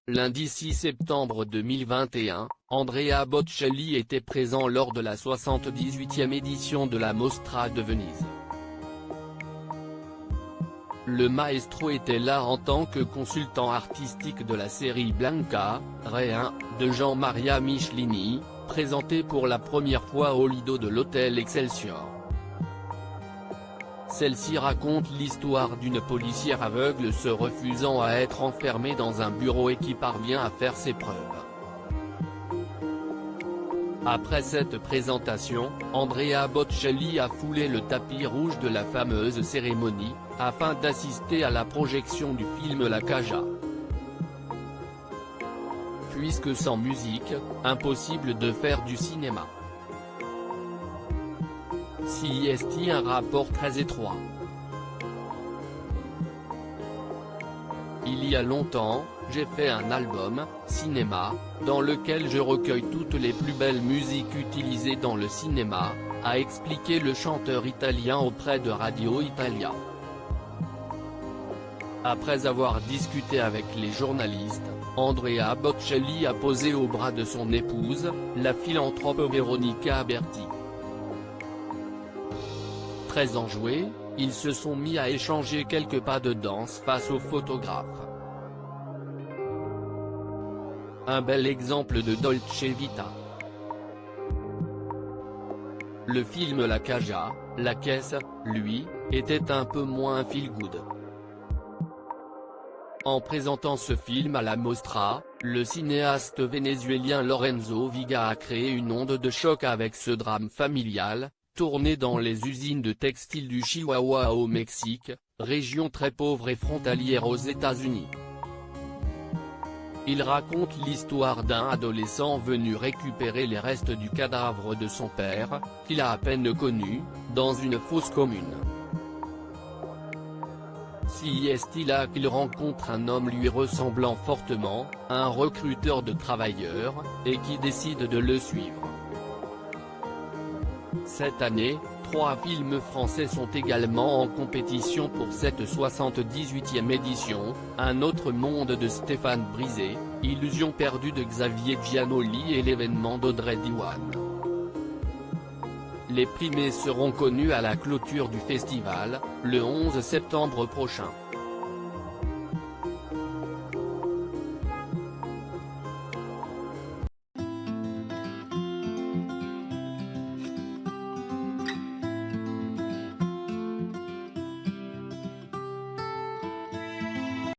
Lundi 6 septembre 2021, Andrea Bocelli était présent lors de la 78e édition de la Mostra de Venise. Le maestro était là en tant que consultant artistique de la série Blanca, Re 1, de Jean Maria Michelini, présenté pour la première fois au Lido de l'hôtel Excelsior. Celle-ci raconte l'histoire d'une policière aveugle se refusant à être enfermée dans un bureau et qui parvient à faire ses preuves. Après cette présentation, Andrea Bocelli a foulé le tapis rouge de la fameuse cérémonie, afin d'assister à la projection du film La Caja. Puisque sans musique, impossible de faire du cinéma. Si est-il un rapport très étroit. Il y a longtemps, j'ai fait un album, Cinéma, dans lequel je recueille toutes les plus belles musiques utilisées dans le cinéma, a expliqué le chanteur italien auprès de Radio Italia. Après avoir discuté avec les journalistes, Andrea Bocelli a posé au bras de son épouse, la philanthrope Veronica Berti. Très enjoués, ils se sont mis à échanger quelques pas de danse face aux photographes. Un bel exemple de Dolce Vita. Le film La Caja, la caisse, lui, était un peu moins feel-good. En présentant ce film à la Mostra, le cinéaste vénézuélien Lorenzo Viga a créé une onde de choc avec ce drame familial, tourné dans les usines de textiles du Chihuahua au Mexique, région très pauvre et frontalière aux États-Unis. Il raconte l'histoire d'un adolescent venu récupérer les restes du cadavre de son père, qu'il a à peine connu, dans une fosse commune. Si est-il là qu'il rencontre un homme lui ressemblant fortement, un recruteur de travailleurs, et qui décide de le suivre. Cette année, 3 films français sont également en compétition pour cette 78e édition, Un autre monde de Stéphane Brisé, Illusion perdue de Xavier Giannoli et L'événement d'Audrey Diwan. Les primés seront connus à la clôture du festival, le 11 septembre prochain.